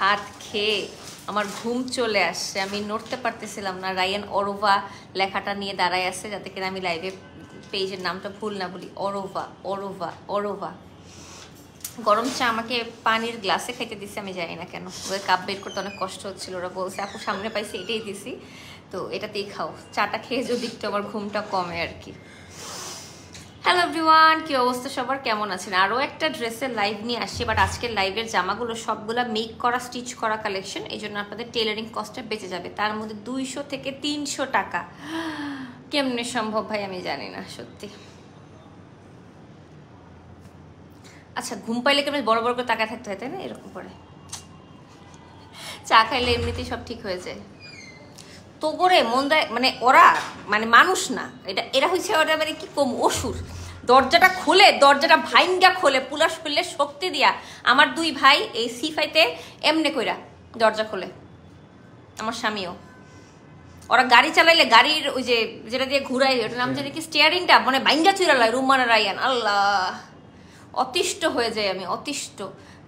ভাত খেয়ে আমার ঘুম চলে আসছে, আমি নড়তে পারতেছিলাম না। রায়ান অরোভা লেখাটা নিয়ে দাঁড়ায় আছে, যাতে কিনা আমি লাইভে পেজের নামটা ভুল না বলি। অরোভা অরোভা অরোভা। গরম চা আমাকে পানির গ্লাসে খাইতে দিছে, আমি জানি না কেন। ওই কাপ বের করতে অনেক কষ্ট হচ্ছিল, ওরা বলছে আপু সামনে পাইছি এটাই দিছি, তো এটাতেই খাও। চাটা খেয়ে যদি একটু আমার ঘুমটা কমে আর কি। হ্যালো এভরিওয়ান, কি অবস্থা সবার, কেমন আছেন? আরও একটা ড্রেসের লাইভ নিয়ে আসছি, বাট আজকের লাইভের জামাগুলো সবগুলা মেক করা, স্টিচ করা কালেকশন, এই জন্য আপনাদের টেলারিং কস্টটা বেঁচে যাবে। তার মধ্যে 200 থেকে 300 টাকা। কেমনে সম্ভব ভাই আমি জানি না সত্যি। আচ্ছা, ঘুম পাইলে কেমন বড় বড় করে তাকায় থাকতে হয়, তাই না? এরকম করে চা খাইলে এমনিতেই সব ঠিক হয়ে যায়। তো করে মন দেয়, মানে ওরা মানে মানুষ না, এরা হচ্ছে ওরা মানে কি কম অসুর। দরজাটা খুলে, দরজাটা ভাইঙ্গা খোলে, পুলাশ খুললে শক্তি দিয়া। আমার 2 ভাই এই সিফাইতে এমনে কইরা দরজা খোলে, আমার স্বামীও। ওরা গাড়ি চালাইলে গাড়ির ওই যে যেটা দিয়ে ঘুরাই, ওটার নাম জানি কি, স্টিয়ারিংটা মানে ভাইঙ্গা চুরালায় রুম্মানা রায়ান। আল্লাহ, অতিষ্ঠ হয়ে যায় আমি, অতিষ্ঠ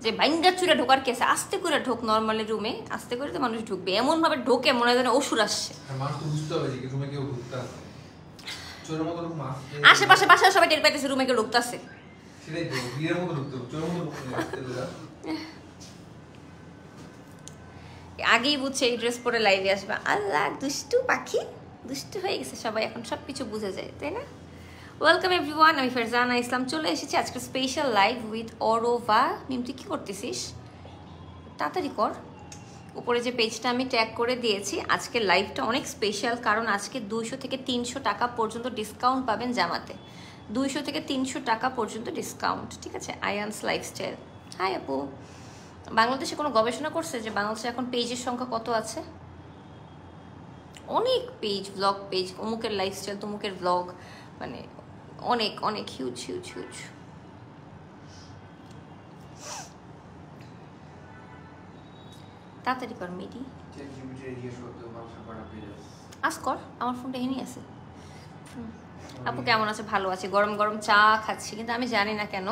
যে বাইঙ্গা চুরে ঢোকার কেসে। আস্তে করে ঢোক, নর্মালি রুমে আস্তে করে তো মানুষ ঢুকবে, এমন ভাবে ঢোকে মনে হয় যেন অসুর আসছে। আশেপাশে বাসায় সবাই টের পাইতেছে রুমে কেউ ঢুকতেছে। আগেই বুঝছে এই ড্রেস পরে লাইভে আসবে। আল্লাহ, দুষ্টু পাখি, দুষ্টু হয়ে গেছে সবাই, এখন সবকিছু বুঝে যায়, তাই না? ওয়েলকাম এভরিওয়ান, আমি ফারজানা ইসলাম চলে এসেছি আজকে স্পেশাল লাইভ উইথ অরোভা। মিম তুই কী করতেছিস? তাড়াতাড়ি কর। উপরে যে পেজটা আমি ট্যাগ করে দিয়েছি, আজকের লাইভটা অনেক স্পেশাল, কারণ আজকে 200 থেকে 300 টাকা পর্যন্ত ডিসকাউন্ট পাবেন জামাতে। 200 থেকে 300 টাকা পর্যন্ত ডিসকাউন্ট, ঠিক আছে? আয়ান্স লাইফস্টাইল। হাই আপু, বাংলাদেশে কোনো গবেষণা করছে যে বাংলাদেশে এখন পেজের সংখ্যা কত আছে? অনেক পেজ, ব্লগ পেজ, অমুকের লাইফস্টাইল, তমুকের ব্লগ, মানে অনেক অনেক হিউজ হিউজ হিউজ। তাড়াতাড়ি কর মেডি, আজ কর। আমার ফোনটা এখানেই আছে। আপু কেমন আছে? ভালো আছে, গরম গরম চা খাচ্ছি, কিন্তু আমি জানি না কেন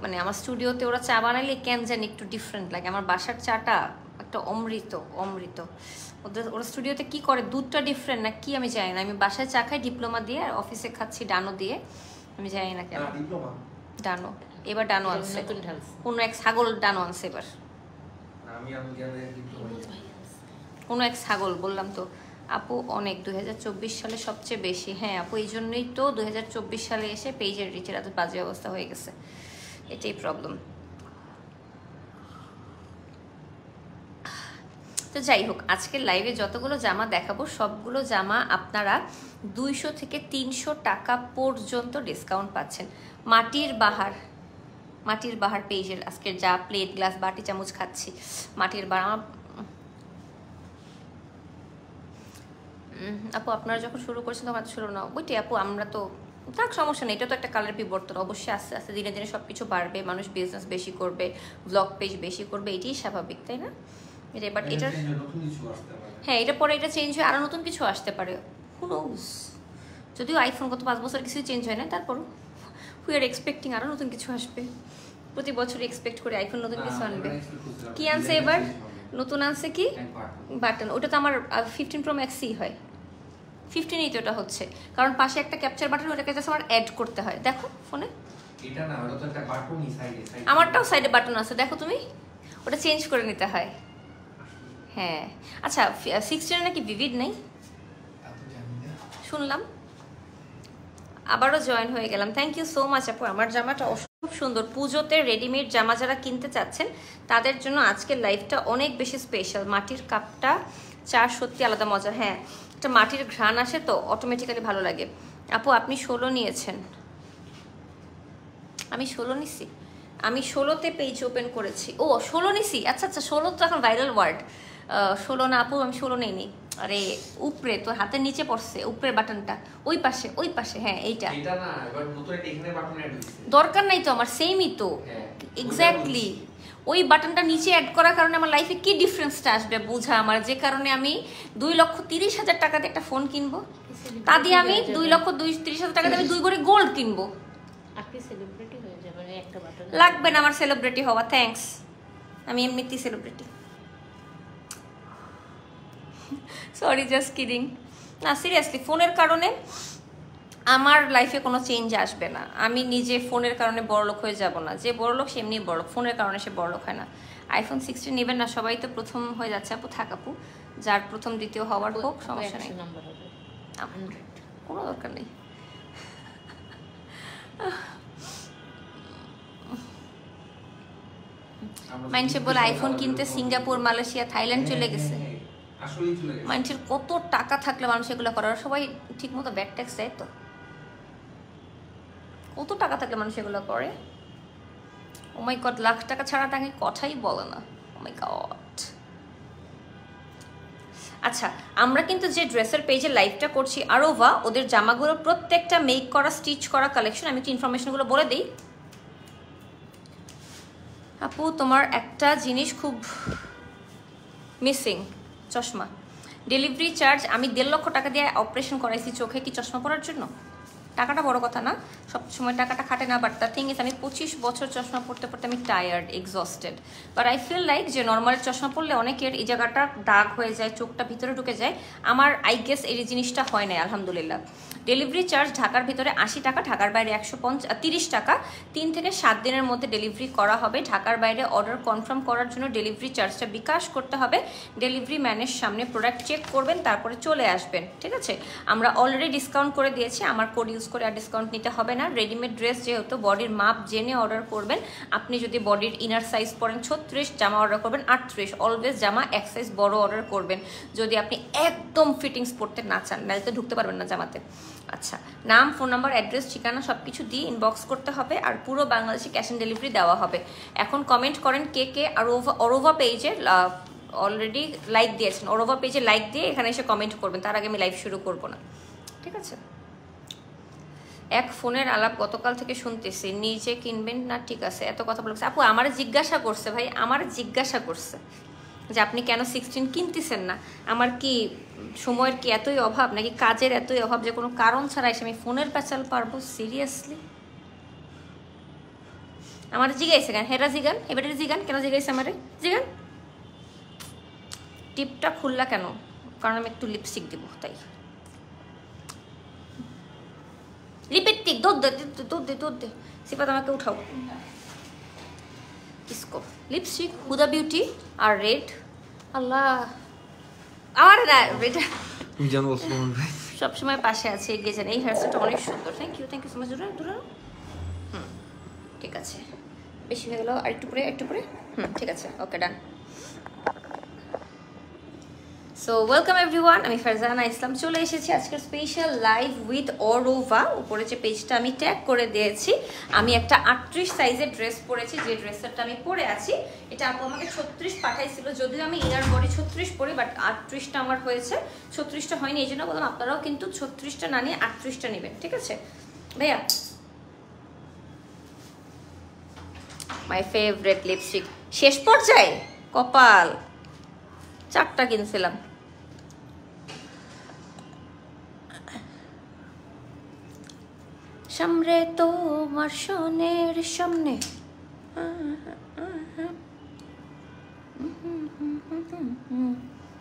মানে আমার স্টুডিওতে ওরা চা বানাইলে কেন জানি একটু ডিফারেন্ট লাগে। আমার বাসার চাটা একটা অমৃত অমৃত। ওরা স্টুডিওতে কি করে, দুধটা ডিফারেন্ট না কি আমি জানি না। আমি বাসায় চা খাই ডিপ্লোমা দিয়ে, আর অফিসে খাচ্ছি ডানো দিয়ে, আমি জানি না কেন। ডানো, এবার ডানো আনছে, কোনো এক ছাগল ডানো আনছে এবার, কোনো এক ছাগল, বললাম তো আপু। অনেক 2024 সালে সবচেয়ে বেশি। হ্যাঁ আপু, এই জন্যই তো 2024 সালে এসে পেজের রিচের এত বাজে অবস্থা হয়ে গেছে, এটাই প্রবলেম। তো যাই হোক, আজকের লাইভে যতগুলো জামা দেখাবো সবগুলো জামা আপনারা 200 থেকে 300 টাকা পর্যন্ত ডিসকাউন্ট পাচ্ছেন। মাটির বাহার, মাটির বাহার পেজের আজকের যা প্লেট, গ্লাস, বাটি, চামচ খাচ্ছি, মাটির বাহার। আপু আপনারা যখন শুরু করছেন তখন শুরু না ওইটাই আপু, আমরা তো থাক, সমস্যা নেই, এটা তো একটা কালার বিবর্তন। অবশ্যই আস্তে আস্তে দিনে দিনে সব কিছু বাড়বে, মানুষ বিজনেস বেশি করবে, ব্লগ পেজ বেশি করবে, এটাই স্বাভাবিক, তাই না? বাট এটার হ্যাঁ, এটা পরে এটা চেঞ্জ হয়ে আরও নতুন কিছু আসতে পারে, হু নোস। যদিও আইফোন গত 5 বছর কিছু চেঞ্জ হয় না, তারপরও উই আর এক্সপেক্টিং আরও নতুন কিছু আসবে। প্রতি বছর এক্সপেক্ট করে আইফোন নতুন কিছু আনবে। কি আনছে এবার? নতুন আনছে কি? বাটন। ওটা তো আমার 15 Pro Max হয়, 15 তো ওটা হচ্ছে, কারণ পাশে একটা ক্যাপচার বাটন, ওটাকে জাস্ট আমার অ্যাড করতে হয়। দেখো ফোনে, এটা না, ওটা তো একটা বাটনই সাইডে, আমারটাও সাইডে বাটন আছে, দেখো তুমি, ওটা চেঞ্জ করে নিতে হয়। হ্যাঁ আচ্ছা, 16 নাকি ভিভিড নেই শুনলাম, আবারও জয়েন হয়ে গেলাম। থ্যাংক ইউ সো মাচ আপু। আমার জামাটা খুব সুন্দর। পুজোতে রেডিমেড জামা যারা কিনতে চাচ্ছেন তাদের জন্য আজকের লাইভটা অনেক বেশি স্পেশাল। মাটির কাপটা চা সত্যি আলাদা মজা। হ্যাঁ, একটা মাটির ঘ্রাণ আসে তো অটোমেটিক্যালি ভালো লাগে। আপু আপনি 16 নিয়েছেন? আমি 16 নিছি, আমি 16তে পেজ ওপেন করেছি। ও 16 নিছি, আচ্ছা আচ্ছা, 16 তো এখন ভাইরাল ওয়ার্ড। 16 না আপু, আমি 16 নেইনি। আরে উপরে তো, হাতের নিচে পড়ছে উপরের বাটনটা, ওই পাশে, ওই পাশে। হ্যাঁ এইটা, এটা না, এবার নতুন একটা এখানে বাটন অ্যাড হইছে, দরকার নাই তো আমার, সেমই তো, এক্স্যাক্টলি। ওই বাটনটা নিচে অ্যাড করার কারণে আমার লাইফে কি ডিফারেন্সটা আসবে বোঝা আমার, যে কারণে আমি 2,30,000 টাকাতে একটা ফোন কিনবো, তা দিয়ে আমি 2,30,000 টাকা দিয়ে আমি 2 ভরি গোল্ড কিনবো। আপনি সেলিব্রিটি হয়ে যাবেন একটা বাটন, লাগবে না আমার সেলিব্রিটি হওয়া, থ্যাঙ্কস, আমি এমনিতেই সেলিব্রিটি। Sorry, just kidding. না সিরিয়াসলি, ফোনের কারণে আমার লাইফে কোনো চেঞ্জ আসবে না। আমি নিজে ফোনের কারণে বড়লোক হয়ে যাব না। যে বড়লোক সে এমনি বড়লোক, ফোনের কারণে সে বড়লোক হয় না। আইফোন 16 নেবেন না, সবাই তো প্রথম হয়ে যাচ্ছে আপু। থাক আপু, যার প্রথম দ্বিতীয় হওয়ার হোক, সমস্যা নেই, কোনো দরকার নেই। মানুষে বলে আইফোন কিনতে সিঙ্গাপুর, মালয়েশিয়া, থাইল্যান্ড চলে গেছে। মানুষের কত টাকা থাকলে মানুষ এগুলো করে, সবাই ঠিক মতো ব্যাড ট্যাক্স দেয় তো? কত টাকা থাকলে মানুষ এগুলো করে? ও মাই গড, লাখ টাকা ছাড়া তাকে কথাই বলে না। ও মাই গড। আচ্ছা, আমরা কিন্তু যে ড্রেসের পেজে লাইভটা করছি আরোভা, ওদের জামাগুলো প্রত্যেকটা মেক করা, স্টিচ করা কালেকশন। আমি একটু ইনফরমেশনগুলো বলে দিই। আপু তোমার একটা জিনিস খুব মিসিং, চশমা। ডেলিভারি চার্জ আমি 1.5 লক্ষ টাকা দিয়ে অপারেশন করাইছি চোখে, কি চশমা পরার জন্য? টাকাটা বড় কথা না, সব সময় টাকাটা খাটে না। বাট দ্য থিং ইজ, আমি 25 বছর চশমা পড়তে পড়তে আমি tired, exhausted. But I feel like যে নর্মাল চশমা পড়লে অনেকের এই জায়গাটা দাগ হয়ে যায়, চোখটা ভিতরে ঢুকে যায়। আমার আই গেস এই জিনিসটা হয় না, আলহামদুলিল্লাহ। ডেলিভারি চার্জ ঢাকার ভিতরে 80 টাকা, ঢাকার বাইরে 130 টাকা। 3 থেকে 7 দিনের মধ্যে ডেলিভারি করা হবে। ঢাকার বাইরে অর্ডার কনফার্ম করার জন্য ডেলিভারি চার্জটা বিকাশ করতে হবে। ডেলিভারি ম্যানের সামনে প্রোডাক্ট চেক করবেন, তারপরে চলে আসবেন, ঠিক আছে? আমরা অলরেডি ডিসকাউন্ট করে দিয়েছি, আমার কোড ইউজ করে আর ডিসকাউন্ট নিতে হবে না। রেডিমেড ড্রেস যেহেতু, বডির মাপ জেনে অর্ডার করবেন। আপনি যদি বডির ইনার সাইজ পরেন 36, জামা অর্ডার করবেন 38। অলওয়েজ জামা এক সাইজ বড় অর্ডার করবেন যদি আপনি একদম ফিটিংস পড়তে না চান, নাহলে তো ঢুকতে পারবেন না জামাতে। আচ্ছা, নাম, ফোন নাম্বার, অ্যাড্রেস, ঠিকানা সব কিছু দিয়ে ইনবক্স করতে হবে, আর পুরো বাংলাদেশে ক্যাশ অন ডেলিভারি দেওয়া হবে। এখন কমেন্ট করেন কে কে অরোভা পেজে অলরেডি লাইক দিয়েছেন। অরোভা পেজে লাইক দিয়ে এখানে এসে কমেন্ট করবেন, তার আগে আমি লাইভ শুরু করবো না, ঠিক আছে? এক ফোনের আলাপ গতকাল থেকে শুনতেছি, নিজে কিনবেন না? ঠিক আছে, এত কথা বলছে আপু। আমার জিজ্ঞাসা করছে ভাই, আমার জিজ্ঞাসা করছে যে আপনি কেন 16 কিনতেছেন না। আমার কি সময়ের কি এতই অভাব, নাকি কাজের এতই অভাব যে কোনো কারণ ছাড়া এসে আমি ফোনের পেঁচাল পারবো? সিরিয়াসলি আমার জিগাইছে কেন? হেরা জিগান, এবারে জিগান কেন জিগাইছে আমারে, জিগান। টিপটা খুললা কেন? কারণ আমি একটু লিপস্টিক দিব, তাই। লিপস্টিক দুধ দে, দুধ দে, দুধ দে। সিফাত আমাকে উঠাও। কিসকো লিপস্টিক, হুদা বিউটি আর রেড। আল্লাহ, আমার না এটা সবসময় পাশে আছে, এগিয়ে যান। এই হেয়ারস্টাইলটা অনেক সুন্দর, থ্যাংক ইউ সো মাচ। দূরে দূরে, ঠিক আছে, বেশি হয়ে গেল, আর একটু পরে, একটু পরে। ঠিক আছে, ওকে, ডান। সো ওয়েলকাম এভরিওয়ান, আমি ফারজানা ইসলাম চলে এসেছি আজকের স্পেশাল লাইভ উইথ অরোভা। উপরে যে পেজটা আমি ট্যাগ করে দিয়েছি, আমি একটা 38 সাইজের ড্রেস পরেছি, যে ড্রেসটা আমি পরে আছি এটা আপু আমাকে 36 পাঠাইছিল। যদিও আমি ইনার বডি 36 পরি, বাট 38টা আমার হয়েছে, 36টা হয়নি। এই জন্য বললাম আপনারাও কিন্তু 36টা না নিয়ে 38টা নেবেন, ঠিক আছে ভাইয়া? মাই ফেভারিট লিপস্টিক শেষ পর্যায়ে, কপাল 4টা কিনছিলাম। সামনে তোমার সোনের সামনে।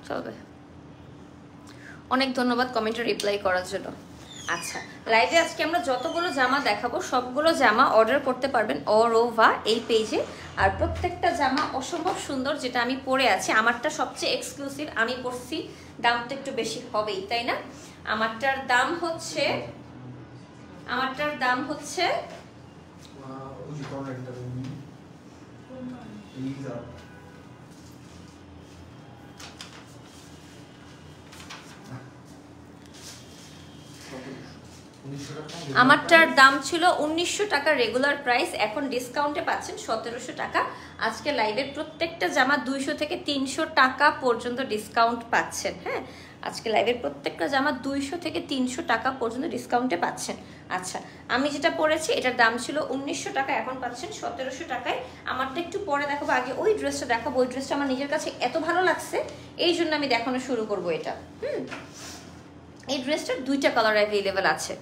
চলবে। অনেক ধন্যবাদ কমেন্টে রিপ্লাই করার জন্য। আচ্ছা, লাইভে আজকে আমরা যতগুলো জামা দেখাবো সবগুলো জামা অর্ডার করতে পারবেন অরোভা এই পেজে। আর প্রত্যেকটা জামা অসম্ভব সুন্দর, যেটা আমি পরে আছি। আমারটা সবচেয়ে এক্সক্লুসিভ, আমি পরছি, দামটা একটু বেশি হবেই, তাই না? আমারটার দাম হচ্ছে আমারটার দাম ছিল 1900 টাকা রেগুলার প্রাইস, এখন ডিসকাউন্টে পাচ্ছেন 1700 টাকা। আজকে লাইভের প্রত্যেকটা জামা 200 থেকে 300 টাকা পর্যন্ত ডিসকাউন্ট পাচ্ছেন। হ্যাঁ, আজকে লাইভের প্রত্যেকটা জামা 200 থেকে 300 টাকা পর্যন্ত ডিসকাউন্টে পাচ্ছেন। আচ্ছা, আমি যেটা পরেছি এটার দাম ছিল 1900 টাকা, এখন পাচ্ছেন 1700 টাকায়। আমারটা একটু পরে দেখাবো, আগে ওই ড্রেসটা দেখাবো। ওই ড্রেসটা আমার নিজের কাছে এত ভালো লাগছে, এই জন্য আমি দেখানো শুরু করবো এটা। এই ড্রেসটার 2টা কালার অ্যাভেলেবেল আছে।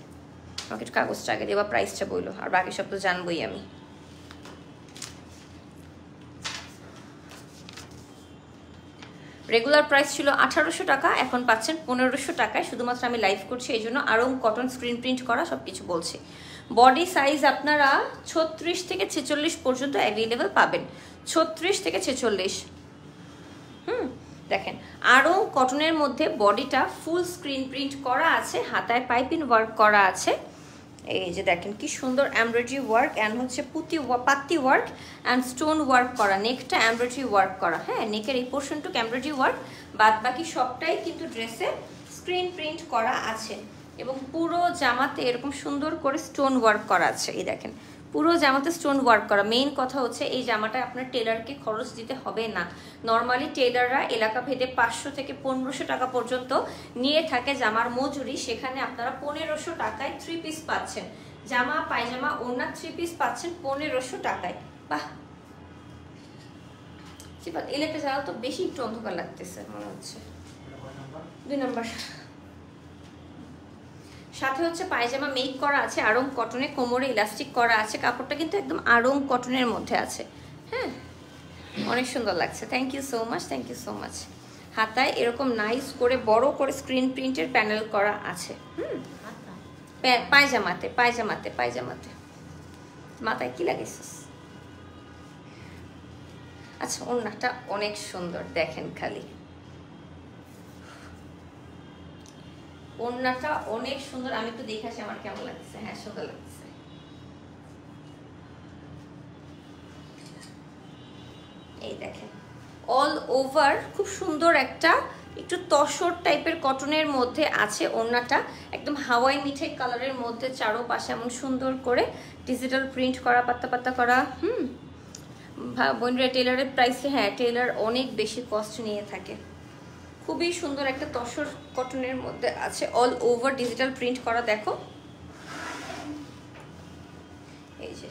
আমাকে একটু কাগজটা আগে দিয়ে বা প্রাইসটা বললো, আর বাকি সব তো জানবোই আমি। রেগুলার প্রাইস ছিল 1800 টাকা, এখন পাচ্ছেন 1500 টাকায়। শুধুমাত্র আমি লাইভ করছি এই জন্য আরং কটন স্ক্রিন প্রিন্ট করা সব কিছু বলছি। বডি সাইজ আপনারা 36 থেকে 46 পর্যন্ত অ্যাভেলেবেল পাবেন, 36 থেকে 46। দেখেন আরও কটনের মধ্যে বডিটা ফুল স্ক্রিন প্রিন্ট করা আছে, হাতায় পাইপিং ওয়ার্ক করা আছে। এই যে দেখেন কি সুন্দর এমব্রয়ডারি ওয়ার্ক অ্যান্ড হচ্ছে পাত্তি ওয়ার্ক অ্যান্ড স্টোন ওয়ার্ক করা, নেকটা এমব্রয়ডারি ওয়ার্ক করা। হ্যাঁ, নেকের এই পোর্শনটুকু এমব্রয়ডারি ওয়ার্ক, বাদ বাকি সবটাই কিন্তু ড্রেসে স্ক্রিন প্রিন্ট করা আছে। এবং পুরো জামাতে এরকম সুন্দর করে স্টোন ওয়ার্ক করা আছে। এই দেখেন পুরো জামাতে স্টোন ওয়ার্ক করা। মেইন কথা হচ্ছে এই জামাটা আপনার টেলারকে খরচ দিতে হবে না। নর্মালি টেলাররা এলাকা ভেদে 500 থেকে 1500 টাকা পর্যন্ত নিয়ে থাকে জামার মজুরি, সেখানে আপনারা 1500 টাকায় 3 পিস পাচ্ছেন। জামা পায়জামা ওড়না 3 পিস পাচ্ছেন 1500 টাকায়। বাহ, এলাকা যারা তো বেশি একটু অন্ধকার লাগতেছে মনে হচ্ছে। 2 নম্বর সাথে হচ্ছে পায়জামা মেক করা আছে আরং কটনে, কোমরে ইলাস্টিক করা আছে। কাপড়টা কিন্তু একদম আরং কটনের মধ্যে আছে। হ্যাঁ, অনেক সুন্দর লাগছে। Thank you so much, thank you so much. হাতায় এরকম নাইস করে বড় করে স্ক্রিন প্রিন্টের প্যানেল করা আছে। পায়জামাতে পায়জামাতে পায়জামাতে মাথায় কি লাগিয়েছিস? আচ্ছা, ওড়নাটা অনেক সুন্দর, দেখেন খালি ওড়নাটা অনেক সুন্দর। আমি তো দেখে আসি আমার কেমন লাগছে। হ্যাঁ, সুন্দর লাগছে। এই দেখেন অল ওভার খুব সুন্দর একটা একটু তসর টাইপের কটনের মধ্যে আছে। ওড়নাটা একদম হাওয়াই মিঠাই কালারের মধ্যে, চারোপাশে এমন সুন্দর করে ডিজিটাল প্রিন্ট করা, পাত্তা পাত্তা করা। বোনরা টেলারের প্রাইসে, হ্যাঁ টেলার অনেক বেশি কস্ট নিয়ে থাকে। খুবই সুন্দর একটা তসর কটনের মধ্যে আছে, অল ওভার ডিজিটাল প্রিন্ট করা। দেখো এই যে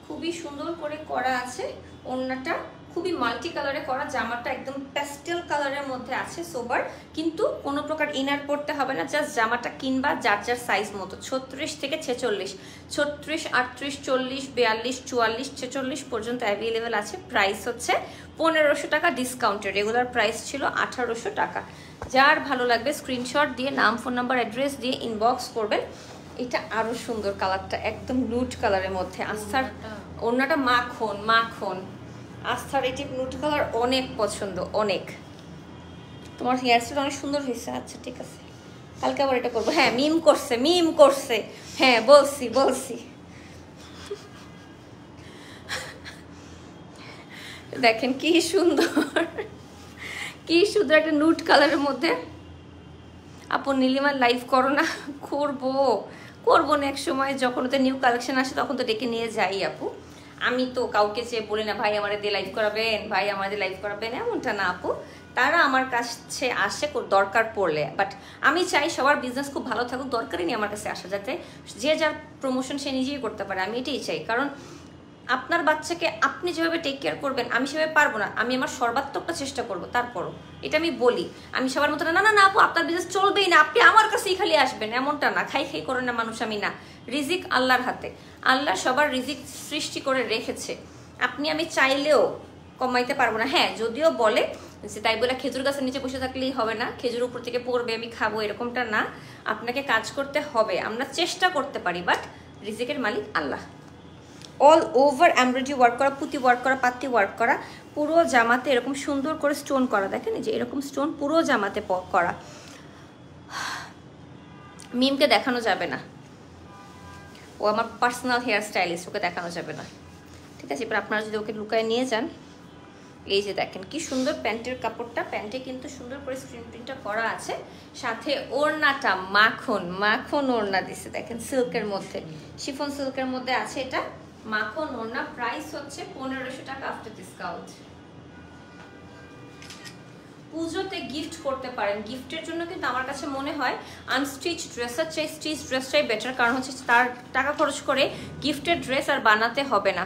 খুবই সুন্দর করে করা আছে। ওড়নাটা খুবই মাল্টি কালারে করা, জামাটা একদম প্যাস্টেল কালারের মধ্যে আছে, সোবার, কিন্তু কোনো প্রকার ইনার পড়তে হবে না। জাস্ট জামাটা কিনবা যার যার সাইজ মতো। 36 থেকে 46, 36, 38, 40, 42, 44, 46 পর্যন্ত অ্যাভেলেবেল আছে। প্রাইস হচ্ছে 1500 টাকা ডিসকাউন্টে। রেগুলার প্রাইস ছিল 1800 টাকা। যার ভালো লাগবে স্ক্রিনশট দিয়ে নাম, ফোন নাম্বার, অ্যাড্রেস দিয়ে ইনবক্স করবেন। এটা আরো সুন্দর কালারটা, একদম নুট কালারের মধ্যে। আস্থার ওড়নাটা মাখন মাখন, আস্থার এটি নুট কালার অনেক পছন্দ, অনেক। তোমার হেয়ার স্টাইল অনেক সুন্দর হয়েছে। আচ্ছা ঠিক আছে, কালকে আবার এটা করবো। হ্যাঁ, মিম করছে, মিম করছে। হ্যাঁ, বলছি বলছি। দেখেন কি সুন্দর, কি সুন্দর একটা নুট কালারের মধ্যে। আপু নীলিমার লাইভ করো না? করবো করবো নেক্সট সময়, যখন ওদের নিউ কালেকশন আসে তখন তো ডেকে নিয়ে যাই আপু। আমি তো কাউকে চেয়ে বলি না ভাই আমাদের দিয়ে লাইভ করাবেন, ভাই আমাদের লাইভ করাবেন, এমনটা না আপু। তারা আমার কাছে আসে দরকার পড়লে, বাট আমি চাই সবার বিজনেস খুব ভালো থাকুক, দরকারই নেই আমার কাছে আসা, যাতে যে যার প্রমোশন সে নিজেই করতে পারে। আমি এটাই চাই, কারণ আপনার বাচ্চাকে আপনি যেভাবে টেক কেয়ার করবেন আমি সেভাবে পারবো না। আমি আমার সর্বাত্মকটা চেষ্টা করবো, তারপরও এটা আমি বলি। আমি সবার মতো না না না আপু আপনার বিজনেস চলবেই না, আপনি আমার কাছেই খালি আসবেন, এমনটা না। খাই খাই করেন না মানুষ, আমি না। রিজিক আল্লাহর হাতে, আল্লাহ সবার রিজিক সৃষ্টি করে রেখেছে। আপনি আমি চাইলেও কমাইতে পারবো না। হ্যাঁ, যদিও বলে যে তাই বলে খেজুর গাছের নিচে বসে থাকলেই হবে না, খেজুর উপর থেকে পড়বে আমি খাবো, এরকমটা না। আপনাকে কাজ করতে হবে, আমরা চেষ্টা করতে পারি, বাট রিজিকের মালিক আল্লাহ। অল ওভার এমব্রয়ডারি ওয়ার্ক করা, পুঁতি ওয়ার্ক করা, পাত্তি ওয়ার্ক করা, পুরো জামাতে এরকম সুন্দর করে স্টোন করা। দেখেন যে এরকম স্টোন পুরো জামাতে করা। মিমকে দেখানো যাবে না, ও আমার পার্সোনাল হেয়ার স্টাইলিস্ট, ওকে দেখানো যাবে না, ঠিক আছে? এবার আপনারা যদি ওকে লুকায় নিয়ে যান। এই যে দেখেন কি সুন্দর প্যান্টের কাপড়টা, প্যান্টে কিন্তু সুন্দর করে স্ক্রিন প্রিন্টটা করা আছে। সাথে ওড়নাটা মাখন মাখন ওড়না দিছে, দেখেন সিল্কের মধ্যে, শিফন সিল্কের মধ্যে আছে এটা, মাখন ওড়না। প্রাইস হচ্ছে 1500 টাকা আফটার ডিসকাউন্ট। পুজোতে গিফট করতে পারেন। গিফটের জন্য কিন্তু আমার কাছে মনে হয় আনস্টিচ ড্রেসের চেয়ে স্টিচ ড্রেসটাই বেটার, কারণ হচ্ছে তার টাকা খরচ করে গিফটের ড্রেস আর বানাতে হবে না।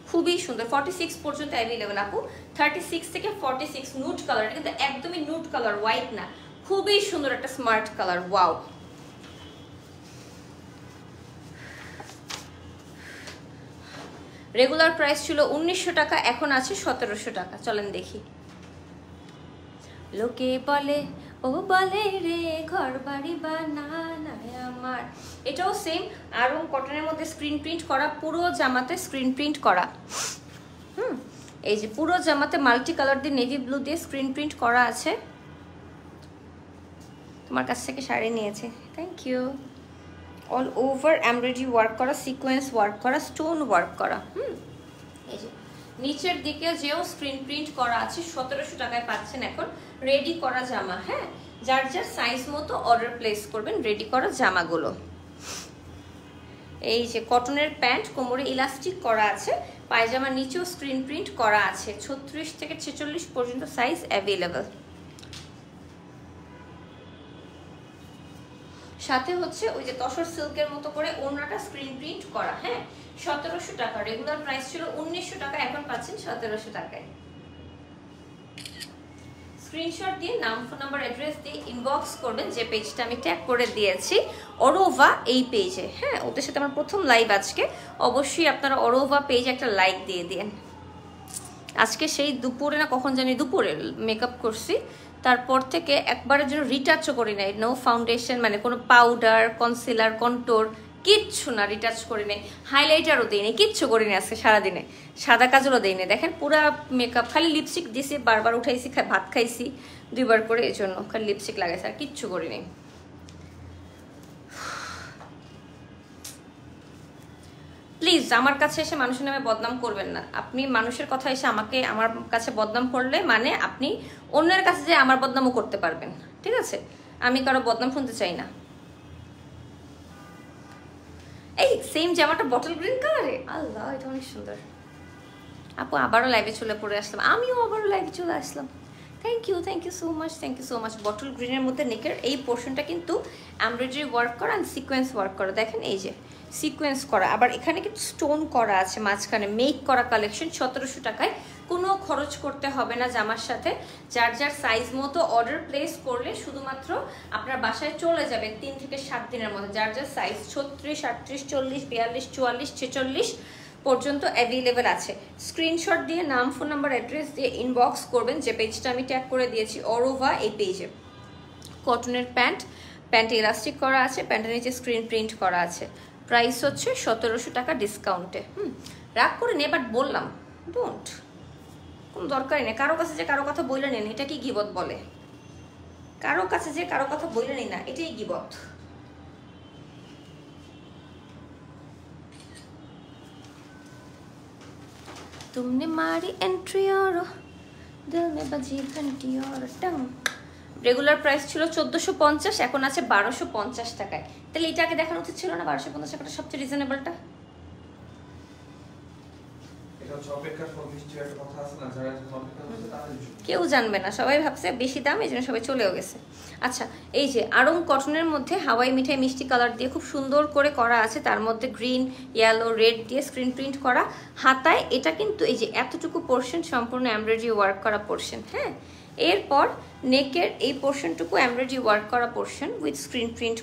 খুবই সুন্দর, 46 পর্যন্ত অ্যাভেলেবেল আপু। 36 থেকে 46 নুট কালার, এটা কিন্তু একদমই নুট কালার, হোয়াইট না, খুবই সুন্দর একটা smart colour. Wow, regular price ছিল 1900 টাকা, এখন আছে 1700 টাকা। চলেন দেখি লোকে বলে ও বলে রে ঘর বাড়ি বানানায় আমার। এটাও সেম আরং কটনের মধ্যে স্ক্রিন প্রিন্ট করা, পুরো জামাতে স্ক্রিন প্রিন্ট করা। এই যে পুরো জামাতে মাল্টি কালার দিয়ে নেভি ব্লু দিয়ে স্ক্রিন প্রিন্ট করা আছে। তোমার কাছ থেকে শাড়ি নিয়েছে, thank you. All over embroidery work করা, সিকোয়েন্স ওয়ার্ক করা, স্টোন ওয়ার্ক করা। এই যে নিচের দিকে যেও স্ক্রিন প্রিন্ট করা আছে। 1700 টাকায় পাচ্ছেন এখন রেডি করা জামা। হ্যাঁ, যার যার সাইজ মতো অর্ডার প্লেস করবেন রেডি করা জামাগুলো। এই যে কটনের প্যান্ট, কোমরে ইলাস্টিক করা আছে, পায়জামা নিচেও স্ক্রিন প্রিন্ট করা আছে। 36 থেকে 46 পর্যন্ত সাইজ অ্যাভেলেবল। সাথে হচ্ছে ওই যে তসর সিল্কের মতো করে ওড়নাটা স্ক্রিন প্রিন্ট করা। হ্যাঁ, 1700 টাকা, রেগুলার প্রাইস ছিল 1900 টাকা, এখন পাচ্ছেন 1700 টাকায়। স্ক্রিনশট দিয়ে নাম, ফোন নাম্বার, অ্যাড্রেস দিয়ে ইনবক্স করবেন, যে পেজটা আমি ট্যাগ করে দিয়েছি অরোভা এই পেজে। হ্যাঁ, ওদের সাথে আমার প্রথম লাইভ আজকে, অবশ্যই আপনারা অরোভা পেজে একটা লাইক দিয়ে দিন। আজকে সেই দুপুরে না কখন জানি দুপুরে মেকআপ করছি, তারপর থেকে একবারের জন্য রিটাচও করি নাই। নো ফাউন্ডেশন, মানে কোনো পাউডার, কনসিলার, কন্ট্রোর কিচ্ছু না, রিটাচ করি নাই, হাইলাইটারও দিই নাই, কিচ্ছু করি নাই আজকে সারাদিনে, সাদা কাজলও দিই নাই। দেখেন পুরা মেকআপ, খালি লিপস্টিক দিয়েছি, বারবার উঠাইছি, ভাত খাইছি 2 বার করে, এই জন্য খালি লিপস্টিক লাগাইছি, আর কিচ্ছু করি নাই। প্লিজ আমার কাছে এসে মানুষের নামে বদনাম করবেন না। আপনি মানুষের কথা এসে আমার কাছে বদনাম করলে মানে আপনি অন্যের কাছে যে আমার বদনামও করতে পারবেন, ঠিক আছে? আমি কারো বদনাম শুনতে চাই না। এই সেম জামাটা বটল গ্রিন কালারে, আল্লাহ এটা অনেক সুন্দর। আপু আবারও লাইভে চলে পড়ে আসলাম, আমিও আবারও লাইভে চলে আসলাম। Thank you so much, thank you so much. Bottle গ্রিনের মধ্যে নেকের এই পোর্শনটা কিন্তু এমব্রয়ডারি ওয়ার্ক করা আর সিকোয়েন্স ওয়ার্ক করা। দেখেন এই যে সিকোয়েন্স করা, আবার এখানে কিন্তু স্টোন করা আছে মাঝখানে, মেক করা কালেকশন। 1700 টাকায়, কোনো খরচ করতে হবে না জামার সাথে। যার যার সাইজ মতো অর্ডার প্লেস করলে শুধুমাত্র আপনার বাসায় চলে যাবে 3 থেকে 7 দিনের মধ্যে। যার যার সাইজ 36, 38, 40, 42, 44, 46 পর্যন্ত অ্যাভেলেবেল আছে। স্ক্রিনশট দিয়ে নাম, ফোন নাম্বার, অ্যাড্রেস দিয়ে ইনবক্স করবেন, যে পেজটা আমি ট্যাগ করে দিয়েছি অরোভা এই পেজে। কটনের প্যান্টে ইলাস্টিক করা আছে, প্যান্টের নিচে স্ক্রিন প্রিন্ট করা আছে। প্রাইস হচ্ছে 1700 টাকা ডিসকাউন্টে। রাগ করে নে, বাট বললাম ডোন্ট, কোনো দরকারই নেই। কারো কাছে যে কারো কথা বইলে নেন, এটা কি গিবত বলে? কারো কাছে যে কারো কথা বইলে নেই না, এটাই গিবত। तुमने मारी एंट्री और दिल में बजी घंटी और टंग। রেগুলার প্রাইস ছিল 1450, এখন আছে 1250 টাকায়। তাহলে এটাকে দেখানো উচিত ছিল না? 1250 টাকাটা সবচেয়ে রিজনেবলটা। কেউ জানবে না, সবাই ভাবছে বেশি দাম, এই জন্য সবাই চলেও গেছে। আচ্ছা, এই যে আরং কটনের মধ্যে হাওয়াই মিঠাই মিষ্টি কালার দিয়ে খুব সুন্দর করে করা আছে, তার মধ্যে গ্রিন, ইয়েলো, রেড দিয়ে স্ক্রিন প্রিন্ট করা। হাতায় এটা কিন্তু এই যে এতটুকু পোর্শন সম্পূর্ণ এমব্রয়ডারি ওয়ার্ক করা পোর্শন। হ্যাঁ, এরপর নেকের এই পোর্শনটুকু এমব্রয়ডারি ওয়ার্ক করা portion with screen print,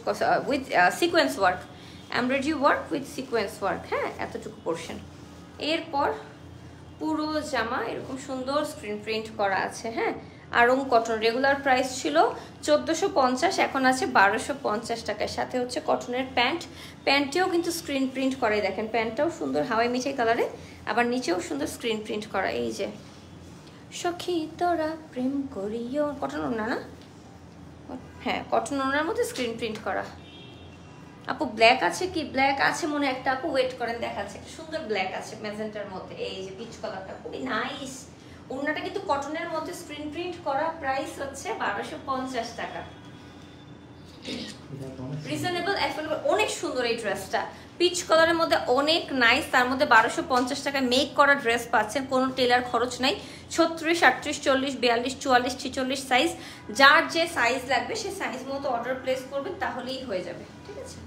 with sequence work, embroidery work with sequence work. হ্যাঁ, এতটুকু পোর্শন। এরপর পুরো জামা এরকম সুন্দর স্ক্রিন প্রিন্ট করা আছে। হ্যাঁ, আরং কটন, রেগুলার প্রাইস ছিল 1450, এখন আছে 1250 টাকায়। সাথে হচ্ছে কটনের প্যান্টেও কিন্তু স্ক্রিন প্রিন্ট করে। দেখেন প্যান্টটাও সুন্দর হাওয়াই মিঠাই কালারে, আবার নিচেও সুন্দর স্ক্রিন প্রিন্ট করা। এই যে সখী তোরা প্রেম করিও, কটন ওড়না না? হ্যাঁ, কটন ওড়নার মধ্যে স্ক্রিন প্রিন্ট করা। আপু ব্ল্যাক আছে কি? ব্ল্যাক আছে মনে একটা, আপু ওয়েট করেন দেখাচ্ছে। একটা সুন্দর ব্ল্যাক আছে ম্যাজেন্টার মধ্যে, এই যে পিচ কালারটা খুবই নাইস। ওড়নাটা কিন্তু কটনের মধ্যে স্ক্রিন প্রিন্ট করা, প্রাইস হচ্ছে 1250 টাকা। রিজনেবল, অ্যাফোর্ডেবল, অনেক সুন্দর এই ড্রেসটা। পিচ কালারের মধ্যে অনেক নাইস, তার মধ্যে 1250 টাকা মেক করা ড্রেস পাচ্ছেন, কোনো টেলার খরচ নাই। 36, 38, 40, 42, 44, 46 সাইজ, যার যে সাইজ লাগবে সে সাইজ মতো অর্ডার প্লেস করবেন, তাহলেই হয়ে যাবে। ঠিক আছে,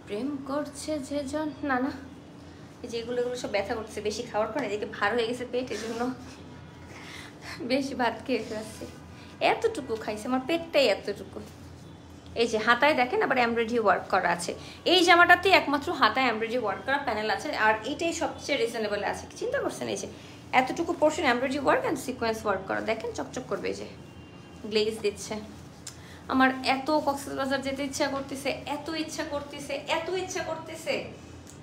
প্রেম করছে যে জন, না না এই যে এগুলো সব ব্যথা করছে বেশি খাওয়ার পর, এদিকে ভার হয়ে গেছে পেট, এই জন্য বেশি ভাত খেয়ে ফেলছে। এতটুকু খাইছে, আমার পেটটাই এতটুকু। এই যে হাতায় দেখেন আবার এমব্রয়ডারি ওয়ার্ক করা আছে। এই জামাটাতে একমাত্র হাতায় এমব্রয়ডারি ওয়ার্ক করা প্যানেল আছে, আর এটাই সবচেয়ে রিজনেবল আছে। চিন্তা করছেন এই যে এতটুকু portion embroidery work and sequence work করা, দেখেন চকচক করবে, এই যে গ্লেজ দিচ্ছে। আমার এত কক্সবাজার যেতে ইচ্ছা করতেছে, এত ইচ্ছা করতেছে, এত ইচ্ছা করতেছে,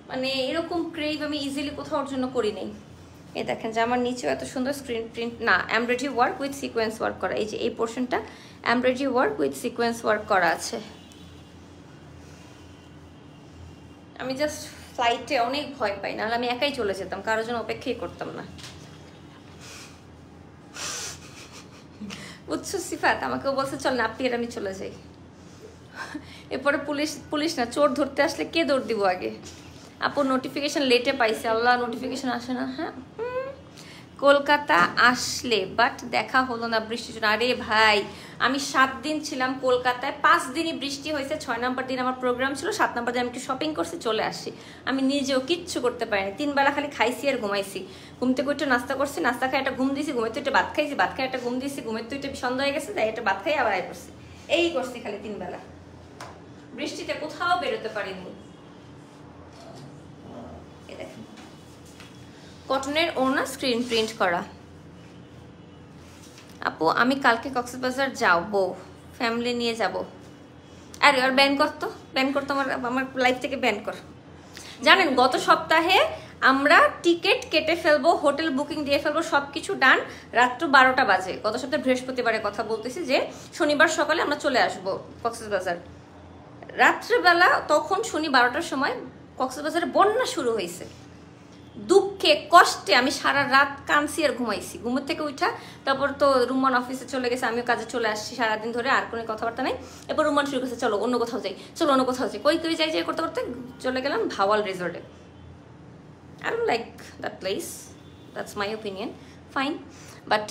মানে এরকম ক্রেভ আমি ইজিলি কোথাও জন্য করি নাই। এই দেখেন যে আমার নিচেও এত সুন্দর স্ক্রিন প্রিন্ট না embroidery work with sequence work করা, এই যে এই পোর্শনটা embroidery work with sequence work করা আছে। আমি জাস্ট ফ্লাইটে অনেক ভয় পাই, নাহলে আমি একাই চলে যেতাম, কারোর জন্য অপেক্ষাই করতাম না। বুঝছো সিফাত, আমাকেও বলছে চল না আপনি, আমি চলে যাই। এরপরে পুলিশ না চোর ধরতে আসলে কে দৌড় দিব আগে? আপু নোটিফিকেশন লেটে পাইছে, আল্লাহ নোটিফিকেশন আসে না। হ্যাঁ কলকাতা আসলে বাট দেখা হলো না বৃষ্টির জন্য। আরে ভাই আমি 7 দিন ছিলাম কলকাতায়, 5 দিনই বৃষ্টি হয়েছে, 6 নম্বর দিন আমার প্রোগ্রাম ছিল, 7 নম্বর দিন আমি একটু শপিং করছি চলে আসছি। আমি নিজেও কিচ্ছু করতে পারিনি, 3 বেলা খালি খাইছি আর ঘুমাইছি। ঘুম থেকে একটু নাস্তা করছি, নাস্তা খাই একটা ঘুম দিয়েছি, ঘুমের তো একটা ভাত খাইছি, ভাত খাই একটা ঘুম দিয়েছি, ঘুমের তো একটা সন্ধ্যা হয়ে গেছে, তাই একটা ভাত খাই আবার আয় করছি। এই করছি খালি 3 বেলা, বৃষ্টিতে কোথাও বেরোতে পারিনি। এই দেখেন কটনের ওড়না স্ক্রিন প্রিন্ট করা। আপু আমি কালকে কক্সবাজার যাবো, ফ্যামিলি নিয়ে যাব। আরে আর ব্যান করতো, ব্যান করতো, আমার লাইফ থেকে ব্যান কর। জানেন গত সপ্তাহে আমরা টিকিট কেটে ফেলবো, হোটেল বুকিং দিয়ে ফেলবো, সব কিছু ডান, রাত্র 12টা বাজে। গত সপ্তাহে বৃহস্পতিবারে কথা বলতেছি, যে শনিবার সকালে আমরা চলে আসবো কক্সবাজার। রাত্রেবেলা তখন শনি 12টার সময় কক্সবাজারে বন্যা শুরু হয়েছে। দুঃখে কষ্টে আমি সারা রাত কাঁদছি আর ঘুমাইছি। ঘুমের থেকে উঠা তারপর তো রুমান অফিসে চলে গেছে, আমিও কাজে চলে আসছি সারাদিন ধরে, আর কোনো কথাবার্তা নেই। এরপর রুমান শুরু করছে চলো অন্য কোথাও যাই, চলো অন্য কোথাও যাই, কই যাই যাই করতে করতে চলে গেলাম ভাওয়াল রিসোর্টে। I don't like that place, that's my opinion, fine. But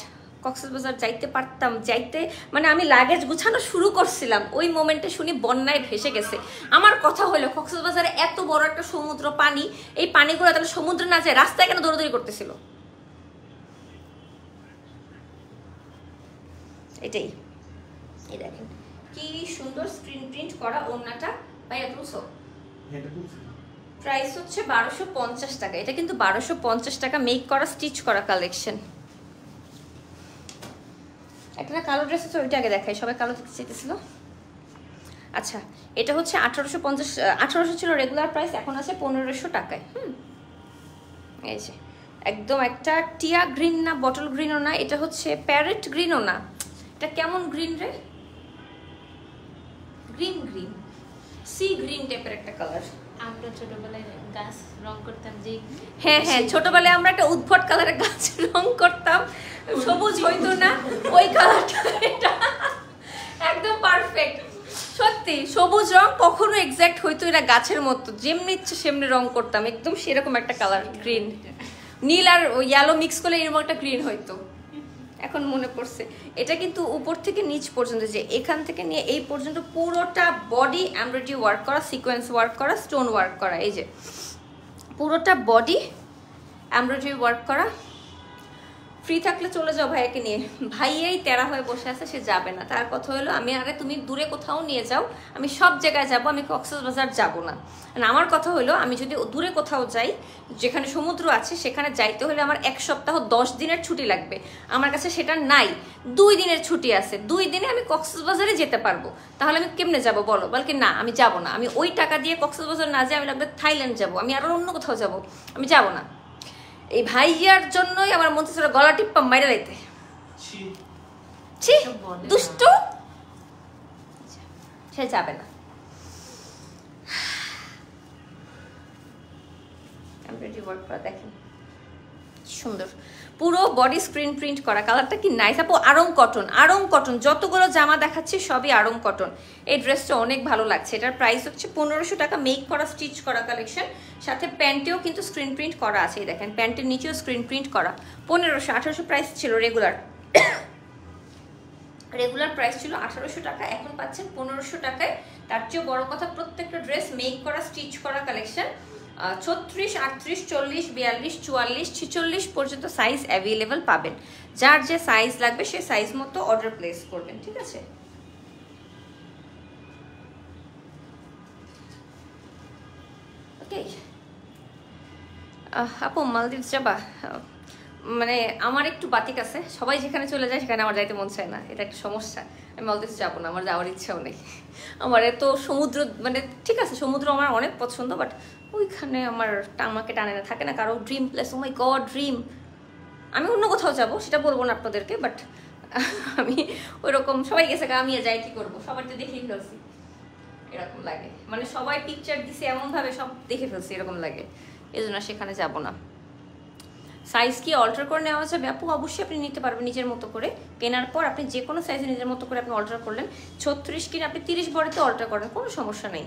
Cox's Bazar যাইতে পারতাম, যাইতে মানে আমি লাগেজ গুছানো শুরু করছিলাম, ওই মোমেন্টে শুনি বন্যায় ভেসে গেছে। আমার কথা হলো কক্সবাজারে এত বড় একটা সমুদ্র, পানি, এই পানিগুলো তাহলে সমুদ্রে না যায় রাস্তায় কেন দৌড়াদৌড়ি করতেছিল? এটাই। এই দেখেন কি সুন্দর স্ক্রিন প্রিন্ট করা ওড়নাটা, ভাইয়া তুলছো? প্রাইস হচ্ছে 1250 টাকা। এটা কিন্তু 1250 টাকা মেক করা স্টিচ করা কালেকশন। একটা কালো ড্রেস আছে, ওইটা আগে দেখাই, সবাই কালো দেখতে চাইতেছিল। আচ্ছা এটা হচ্ছে 1850, 1800 ছিল রেগুলার প্রাইস, এখন আছে 1500 টাকায়। এই যে একদম একটা টিয়া গ্রিন না, বটল গ্রিনও না, এটা হচ্ছে প্যারেট গ্রিনও না, এটা কেমন গ্রিন রে, গ্রিন গ্রিন সি গ্রিন টাইপের একটা কালার। আমরা ছোটবেলায় গাছ রং করতাম যে, হ্যাঁ হ্যাঁ ছোটবেলায় আমরা একটা উদ্ভট কালারের গাছ রং করতাম, সবুজ হইতো না ওই কালারটা, এটা একদম পারফেক্ট। সত্যি সবুজ রং কখনো এক্সাক্ট হইতো না, গাছের মতো যেমনি ইচ্ছে সেমনি রং করতাম, একদম সেরকম একটা কালার, গ্রিন নীল আর ইয়েলো মিক্স করলে এরকম একটা গ্রিন হইতো। এখন মনে পড়ছে এটা কিন্তু উপর থেকে নিচ পর্যন্ত, যে এখান থেকে নিয়ে এই পর্যন্ত পুরোটা বডি এমব্রয়ডারি ওয়ার্ক করা, সিকোয়েন্স ওয়ার্ক করা, স্টোন ওয়ার্ক করা। এই যে পুরোটা বডি এমব্রয়ডারি ওয়ার্ক করা। ফ্রি থাকলে চলে যাও ভাইয়াকে নিয়ে, ভাইয়াই তেরা হয়ে বসে আছে, সে যাবে না। তার কথা হলো আমি, আরে তুমি দূরে কোথাও নিয়ে যাও, আমি সব জায়গায় যাব, আমি কক্সবাজার যাব না। আমার কথা হলো আমি যদি দূরে কোথাও যাই যেখানে সমুদ্র আছে, সেখানে যাইতে হলে আমার 1 সপ্তাহ 10 দিনের ছুটি লাগবে, আমার কাছে সেটা নাই, 2 দিনের ছুটি আছে, 2 দিনে আমি কক্সবাজারে যেতে পারবো। তাহলে আমি কেমনে যাব বলো? বলকে না আমি যাব না, আমি ওই টাকা দিয়ে কক্সবাজার না যাই, আমি লাগবে থাইল্যান্ড যাব, আমি আরো অন্য কোথাও যাব, আমি যাব না। এই ভাইয়ার জন্যই আমার মন চাইছিল গলা টিপ্পা মাইরা লাইতে। ছি দুষ্ট, সে যাবে না। এমব্রয়ডারি ওয়ার্ক করা দেখেন সুন্দর, পুরো বডি স্ক্রিন প্রিন্ট করা, কালারটা কি নাইস। আপু আড়ং কটন, আড়ং কটন, যতগুলো জামা দেখাচ্ছি সবই আড়ং কটন। এই ড্রেসটা অনেক ভালো লাগছে, এটার প্রাইস হচ্ছে 1500 টাকা, মেক করা স্টিচ করা কালেকশন, সাথে প্যান্টেও কিন্তু স্ক্রিন প্রিন্ট করা আছে। এই দেখেন প্যান্টের নিচেও স্ক্রিন প্রিন্ট করা। 1500, 1800 প্রাইস ছিল রেগুলার, রেগুলার প্রাইস ছিল 1800 টাকা, এখন পাচ্ছেন 1500 টাকায়। তার চেয়েও বড় কথা প্রত্যেকটা ড্রেস মেক করা স্টিচ করা কালেকশন। 36, 38, 40, 42, 44, 46 পর্যন্ত সাইজ অ্যাভেলেবেল পাবেন। যার যে সাইজ লাগবে সে সাইজ মতো অর্ডার প্লেস করবেন, ঠিক আছে। ওকে। আপু মালদ্বীপস যাবা? মানে আমার একটু বাতিক আছে, সবাই যেখানে চলে যায় সেখানে আমার যাইতে মন চায় না, এটা একটা সমস্যা। আমি মালদ্বীপস যাবো না, আমার যাওয়ার ইচ্ছাও নেই। আমার এত সমুদ্র, মানে ঠিক আছে সমুদ্র আমার অনেক পছন্দ, বাট ওইখানে আমাকে টানে না, থাকে না কারো ড্রিম প্লেস, ও মাই গড ড্রিম। আমি অন্য কোথাও যাবো, সেটা বলবো না আপনাদেরকে, বাট আমি ওইরকম সবাই গেছে আমি যাই কি করবো, সবার তো দেখেই ফেলছি এরকম লাগে, মানে সবাই পিকচার দিছে এমন ভাবে সব দেখে ফেলছি এরকম লাগে, এই জন্য সেখানে যাব না। সাইজ কি অল্টার করে নেওয়া যাবে আপু? অবশ্যই আপনি নিতে পারবেন নিজের মতো করে, কেনার পর আপনি যে কোনো সাইজে নিজের মতো করে আপনি অল্টার করলেন। 36 কিনে আপনি 30 বডিতে অল্টার করেন, কোনো সমস্যা নেই,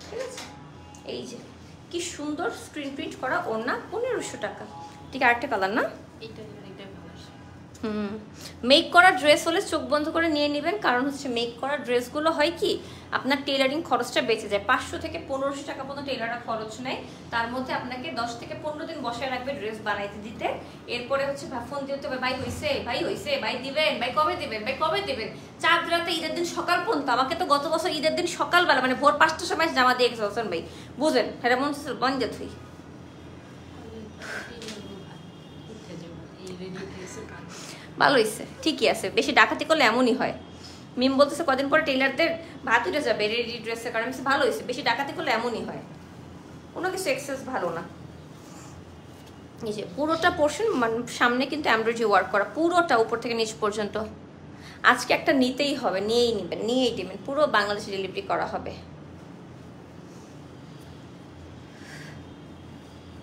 ঠিক আছে। এই যে কি সুন্দর স্ক্রিন প্রিন্ট করা ওড়না, 1500 টাকা। ঠিক আরেকটা কালার না, মেক করা ড্রেস হলে চোখ বন্ধ করে নিয়ে নেবেন, কারণ হচ্ছে মেক করা ড্রেসগুলো হয় কি আপনার টেলারিং খরচটা বেঁচে যায়। 500 থেকে 1500 টাকা পর্যন্ত টেলাররা খরচ নেয়, তার মধ্যে আপনাকে 10 থেকে 15 দিন বসায় রাখবে ড্রেস বানাইতে দিতে। এরপরে হচ্ছে ফোন দিতে হবে, ভাই হইছে, ভাই হইছে, ভাই দিবেন, ভাই কবে দিবেন, ভাই কবে দিবেন। চাঁদ রাতে ঈদের দিন সকাল পর্যন্ত, আমাকে তো গত বছর ঈদের দিন সকালবেলা মানে ভোর 5টার সময় জামা দিয়ে গেছে হোসেন ভাই, বুঝেন এটা মন বন্ধ থুই। ভালো হয়েছে, ঠিকই আছে, বেশি ডাকাতি করলে এমনই হয়। মিম বলতেছে কদিন পরে টেইলারদের ভাত উঠে যাবে রেডি ড্রেসের কারণে, ভালো হয়েছে, বেশি ডাকাতি করলে এমনই হয়, কোনো কিছু এক্সেস ভালো না। এই যে পুরোটা পোর্শন সামনে কিন্তু এমব্রয়ডারি ওয়ার্ক করা, পুরোটা উপর থেকে নিচ পর্যন্ত। আজকে একটা নিতেই হবে, নিয়েই নেবেন, নিয়েই নেবেন, পুরো বাংলাদেশে ডেলিভারি করা হবে।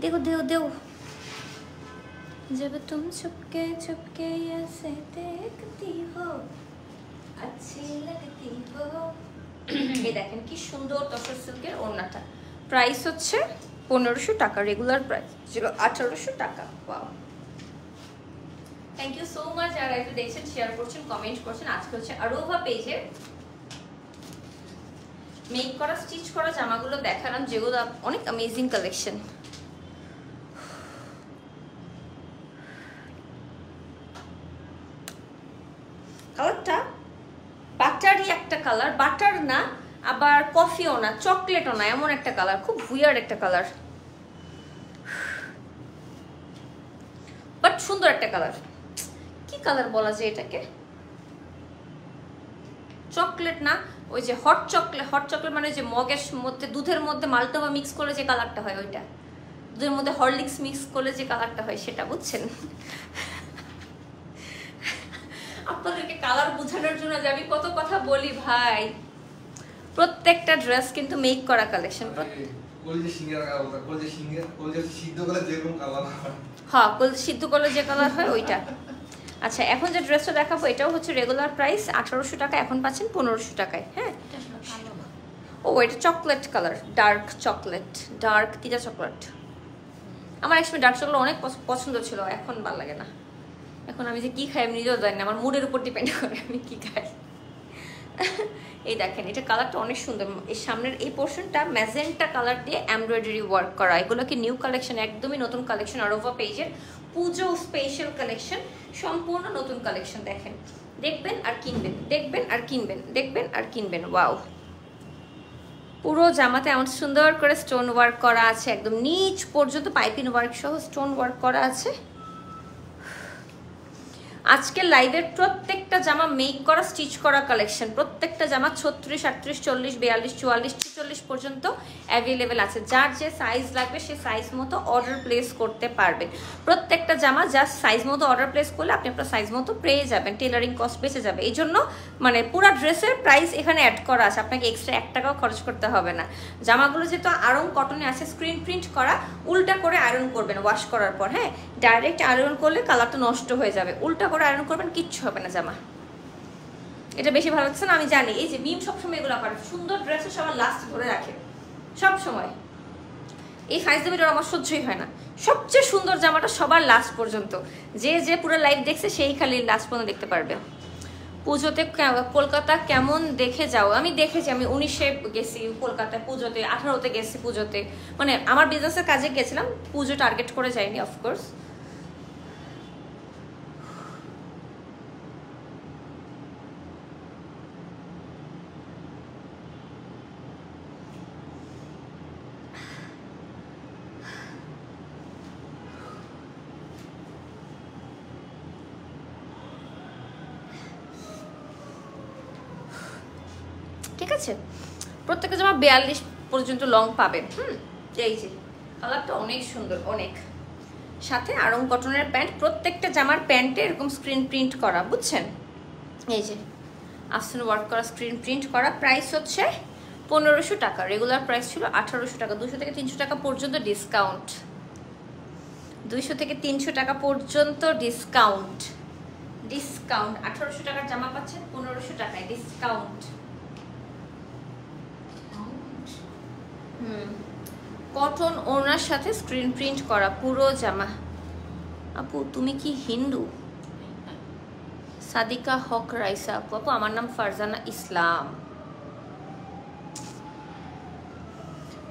দেখো দেও দেও, जब तुम छुपके छुपके ऐसे देखती हो अच्छी लगती हो। এই দেখেন কি সুন্দর তসর সিল্কের ওড়নাটা, প্রাইস হচ্ছে 1500 টাকা, রেগুলার প্রাইস ছিল 1800 টাকা। Wow, thank you so much যারা এটা দেখছেন, শেয়ার করছেন, কমেন্ট করছেন। আজকে হচ্ছে আরোভা পেজে মেক করা স্টিচ করা জামাগুলো দেখালাম, যেগুলো অনেক অ্যামেজিং কালেকশন। কালারটা বাটারই একটা কালার, বাটার না আবার কফিও না চকলেটও না, এমন একটা কালার, খুব উইয়ার্ড একটা কালার, বাট সুন্দর একটা কালার। কি কালার বলা যায় এটাকে? চকলেট না, ওই যে হট চকলেট, হট চকলেট মানে যে মগের মধ্যে দুধের মধ্যে মাল্টোবা মিক্স করলে যে কালারটা হয়, ওইটা দুধের মধ্যে হরলিক্স মিক্স করলে যে কালারটা হয় সেটা, বুঝছেন? আপনাদেরকে কালার বোঝানোর জন্য যে আমি কত কথা বলি ভাই। প্রত্যেকটা ড্রেস কিন্তু মেক করা কালেকশন। হ্যাঁ, সিদ্ধ করলে যে কালার হয় ওইটা। আচ্ছা, এখন যে ড্রেসটা দেখাবো এটাও হচ্ছে রেগুলার প্রাইস 1800 টাকা, এখন পাচ্ছেন 1500 টাকায়। হ্যাঁ, ও এটা chocolate colour, dark chocolate, dark তিতা চকলেট। আমার একসময় ডার্ক চকলেট অনেক পছন্দ ছিল, এখন ভালো লাগে না। এখন আমি যে কি খাই আমি নিজেও জানি না, আমার মুডের উপর ডিপেন্ড করে আমি কি খাই। এই দেখেন এটা কালারটা অনেক সুন্দর, এই সামনের এই পোর্শনটা ম্যাজেন্টা কালার দিয়ে এমব্রয়ডারি ওয়ার্ক করা। এগুলো কি নিউ কালেকশন, একদমই নতুন কালেকশন, আরোভা পেজের পুজো স্পেশাল কালেকশন, সম্পূর্ণ নতুন কালেকশন। দেখেন, দেখবেন আর কিনবেন, দেখবেন আর কিনবেন, দেখবেন আর কিনবেন। ওয়াও, পুরো জামাতে এমন সুন্দর করে স্টোন ওয়ার্ক করা আছে, একদম নিচ পর্যন্ত পাইপিং ওয়ার্ক সহ স্টোন ওয়ার্ক করা আছে। আজকের লাইভের প্রত্যেকটা জামা মেক করা স্টিচ করা কালেকশন, প্রত্যেকটা জামা 36, 38, 40, 42, 44, 46 পর্যন্ত অ্যাভেলেবেল আছে। যার যে সাইজ লাগবে সে সাইজ মতো অর্ডার প্লেস করতে পারবেন। প্রত্যেকটা জামা জাস্ট সাইজ মতো অর্ডার প্লেস করলে আপনি আপনার সাইজ মতো পেয়ে যাবেন, টেলারিং কস্ট বেঁচে যাবে। এই জন্য মানে পুরো ড্রেসের প্রাইস এখানে অ্যাড করা আছে, আপনাকে এক্সট্রা 1 টাকাও খরচ করতে হবে না। জামাগুলো যেহেতু আয়রন কটনে আছে, স্ক্রিন প্রিন্ট করা, উল্টা করে আয়রন করবেন ওয়াশ করার পর। হ্যাঁ, ডাইরেক্ট আয়রন করলে কালারটা নষ্ট হয়ে যাবে, উল্টা করে আয়রন করবেন, কিচ্ছু হবে না জামা। এটা বেশি ভালো লাগছে না আমি জানি, এই যে মিম সবসময় এগুলো করে, সুন্দর ড্রেসও সবার লাস্ট ধরে রাখে সব সময়। এই ফাইজদামিটা আমার সহ্যই হয় না, সবচেয়ে সুন্দর জামাটা সবার লাস্ট পর্যন্ত, যে যে পুরো লাইভ দেখছে সেই খালি লাস্ট পর্যন্ত দেখতে পারবে। পুজোতে কলকাতা কেমন দেখে যাও? আমি দেখেছি, আমি 19-এ গেছি কলকাতায় পুজোতে, 18-তে গেছি পুজোতে, মানে আমার বিজনেসের কাজে গেছিলাম, পুজো টার্গেট করে যাইনি অফকোর্স। ঠিক আছে? প্রত্যেকটা জামা 42 পর্যন্ত লং পাবেন। এই যে কালারটা অনেক সুন্দর, অনেক। সাথে আড়ং কটনের প্যান্ট, প্রত্যেকটা জামার প্যান্টে এরকম স্ক্রিন প্রিন্ট করা, বুঝছেন? এই যে আফসান ওয়ার্ক করা, স্ক্রিন প্রিন্ট করা। প্রাইস হচ্ছে 1500 টাকা, রেগুলার প্রাইস ছিল 1800 টাকা। 200 থেকে 300 টাকা পর্যন্ত ডিসকাউন্ট, 200 থেকে 300 টাকা পর্যন্ত ডিসকাউন্ট। 1800 টাকার জামা পাচ্ছেন 1500 টাকায় ডিসকাউন্ট। কটন ওনার সাথে স্ক্রিন প্রিন্ট করা পুরো জামা। আপু তুমি কি হিন্দু? সাদিকা হক রাইসা আপু। আপু আমার নাম ফারজানা ইসলাম।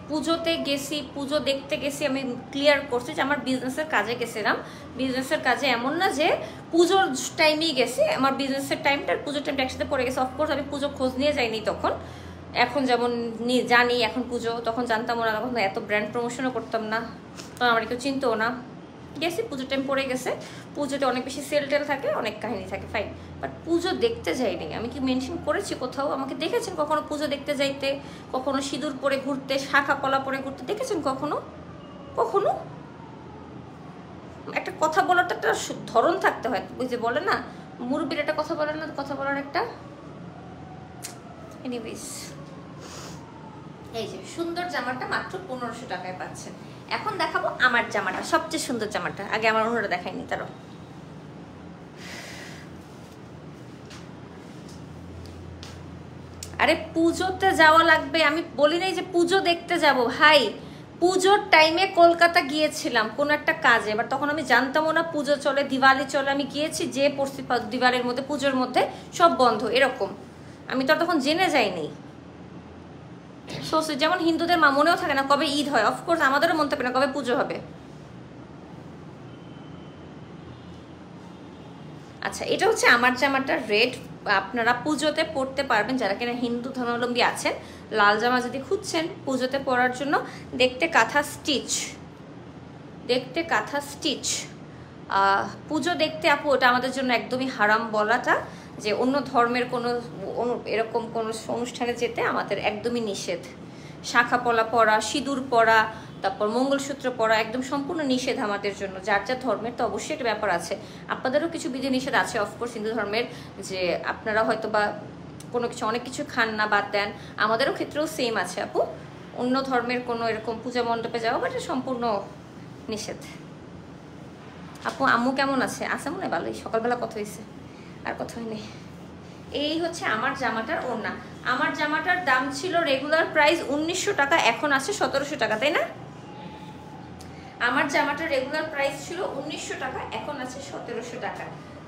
পুজোতে গেছি, পুজো দেখতে গেছি, আমি ক্লিয়ার করছি যে আমার বিজনেসের কাজে গেছিলাম। বিজনেসের কাজে এমন না যে পুজোর টাইমেই গেছি, আমার বিজনেসের টাইমটা আর পুজোর টাইমটা একসাথে পড়ে গেছে। অফকোর্স আমি পুজো খোঁজ নিয়ে যাইনি তখন, এখন যেমন জানি এখন পুজো, তখন জানতাম না, তখন এত ব্র্যান্ড প্রমোশনও করতাম না, তখন আমার কেউ চিনতেও না। গেছি, পুজোর টাইম পড়ে গেছে, পুজোতে অনেক বেশি সেল টেল থাকে, অনেক কাহিনী থাকে, ফাইন। বাট পুজো দেখতে যাইনি। আমি কি মেনশন করেছি কোথাও? আমাকে দেখেছেন কখনো পুজো দেখতে যাইতে, কখনো সিঁদুর পরে ঘুরতে, শাখা পলা পরে ঘুরতে দেখেছেন কখনো? কখনো? একটা কথা বলার তো একটা ধরন থাকতে হয়, ওই যে বলে না মুরব্বীর একটা কথা বলে না, কথা বলার একটা। এনিওয়েজ, এই যে সুন্দর জামাটা মাত্র 1500 টাকায় পাচ্ছেন। এখন দেখাবো আমার জামাটা, সবচেয়ে সুন্দর জামাটা। আগে আমার অন্যরা দেখায়নি তারও। আরে পুজোতে যাওয়া লাগবে, আমি বলি নাই যে পুজো দেখতে যাব ভাই। পুজোর টাইমে কলকাতা গিয়েছিলাম কোন একটা কাজে, এবার তখন আমি জানতামও না পুজো চলে, দিওয়ালি চলে। আমি গিয়েছি, যে পড়ছি দিওয়ালির মধ্যে, পুজোর মধ্যে সব বন্ধ, এরকম। আমি তো তখন জেনে যাইনি। যেমন হিন্দুদের মনেও থাকে না কবে ঈদ হয়, অফকোর্স আমাদেরও মনে থাকে না কবে পুজো হবে। আচ্ছা, এটা হচ্ছে আমার জামাটা রেড, আপনারা পুজোতে পরতে পারবেন যারা কিনা হিন্দু ধর্মাবলম্বী আছেন। লাল জামা যদি খুঁজছেন পুজোতে পরার জন্য, দেখতে কাঁথা স্টিচ, দেখতে কাঁথা স্টিচ। পুজো দেখতে আপু ওটা আমাদের জন্য একদমই হারাম বলাটা, যে অন্য ধর্মের কোনো এরকম কোনো অনুষ্ঠানে যেতে আমাদের একদমই নিষেধ। শাখা পলা পরা, সিঁদুর পরা, তারপর মঙ্গলসূত্র পরা একদম সম্পূর্ণ নিষেধ আমাদের জন্য। যার যার ধর্মের তো অবশ্যই একটা ব্যাপার আছে, আপনাদেরও কিছু বিধি নিষেধ আছে অফকোর্স হিন্দু ধর্মের, যে আপনারা হয়তো বা কোনো কিছু অনেক কিছু খান না, বাদ দেন। আমাদেরও ক্ষেত্রেও সেম আছে আপু, অন্য ধর্মের কোনো এরকম পূজা মণ্ডপে যাওয়া বাট সম্পূর্ণ নিষেধ। আপু আম্মু কেমন আছে? আছে মনে হয় ভালোই, সকালবেলা কথা হয়েছে, আর কথা হয়নি। এই হচ্ছে আমার জামাটার ওড়না। আমার জামাটার দাম ছিল রেগুলার প্রাইস 1900 টাকা, এখন আছে 1700 টাকা, তাই না? আমার জামাটার রেগুলার প্রাইস ছিল 1900 টাকা, এখন আছে 1700 টাকা।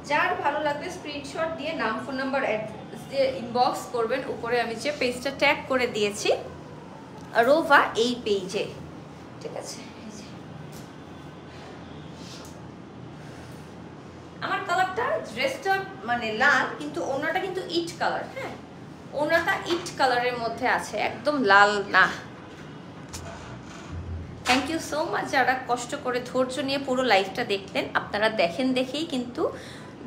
যার ভালো লাগবে স্ক্রিনশট দিয়ে নাম, ফোন নাম্বার, অ্যাড্রেস দিয়ে ইনবক্স করবেন। উপরে আমি যে পেজটা ট্যাগ করে দিয়েছি রোভা, এই পেজে, ঠিক আছে? আমার কালারটা, ড্রেসটা মানে লাল, কিন্তু ওনাটা কিন্তু ইট কালার। হ্যাঁ, ওনাটা ইট কালারের মধ্যে আছে, একদম লাল না। থ্যাংক ইউ সো মাচ যারা কষ্ট করে ধৈর্য নিয়ে পুরো লাইফটা দেখলেন। আপনারা দেখেন দেখেই কিন্তু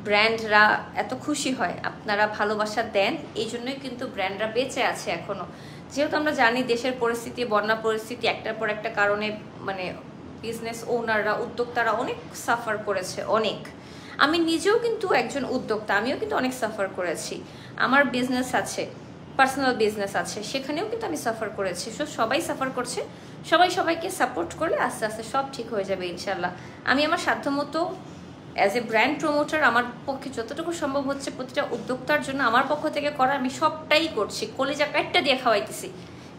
ব্র্যান্ডরা এত খুশি হয়, আপনারা ভালোবাসা দেন, এই জন্যই কিন্তু ব্র্যান্ডরা বেঁচে আছে এখনো। যেহেতু আমরা জানি দেশের পরিস্থিতি, বন্যা পরিস্থিতি, একটার পর একটা কারণে মানে বিজনেস ওনাররা, উদ্যোক্তারা অনেক সাফার করেছে, অনেক। আমি নিজেও কিন্তু একজন উদ্যোক্তা, আমিও কিন্তু অনেক সাফার করেছি। আমার বিজনেস আছে, পার্সোনাল বিজনেস আছে, সেখানেও কিন্তু আমি সাফার করেছি। সো সবাই সাফার করছে, সবাই সবাইকে সাপোর্ট করলে আস্তে আস্তে সব ঠিক হয়ে যাবে ইনশাল্লাহ। আমি আমার সাধ্যমতো অ্যাজ এ ব্র্যান্ড প্রমোটার আমার পক্ষে যতটুকু সম্ভব হচ্ছে প্রতিটা উদ্যোক্তার জন্য আমার পক্ষ থেকে করা, আমি সবটাই করছি, কলিজা কাটটা দিয়ে খাওয়াইতেছি,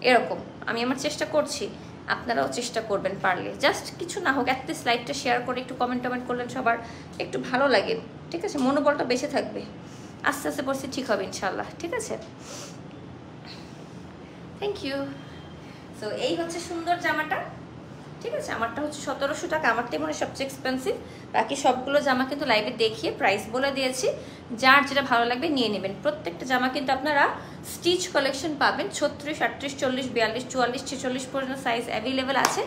এরকম আমি আমার চেষ্টা করছি। আপনারাও চেষ্টা করবেন পারলে, জাস্ট কিছু না হোক অ্যাটলিস্ট লাইভটা শেয়ার করে একটু কমেন্ট করলেন, সবার একটু ভালো লাগে, ঠিক আছে? মনোবলটা বেঁচে থাকবে, আস্তে আস্তে পরিস্থিতি ঠিক হবে ইনশাল্লাহ, ঠিক আছে? Thank you. সো এই হচ্ছে সুন্দর জামাটা, ঠিক আছে? আমারটা হচ্ছে 1700 টাকা, আমারটাই মনে হয় সবচেয়ে এক্সপেন্সিভ। বাকি সবগুলো জামা কিন্তু লাইভে দেখিয়ে প্রাইস বলে দিয়েছি, যার যেটা ভালো লাগবে নিয়ে নেবেন। প্রত্যেকটা জামা কিন্তু আপনারা স্টিচ কালেকশন পাবেন, 36, 38, 40, 42, 44, 46 পর্যন্ত সাইজ অ্যাভেলেবেল আছে।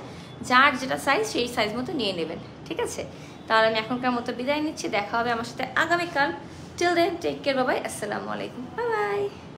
যার যেটা সাইজ সেই সাইজ মতো নিয়ে নেবেন, ঠিক আছে? তাহলে আমি এখনকার মতো বিদায় নিচ্ছি, দেখা হবে আমার সাথে আগামীকাল। টিল দেন টেক কেয়ার, বাবাই, আসসালামু আলাইকুম, বাই বাই।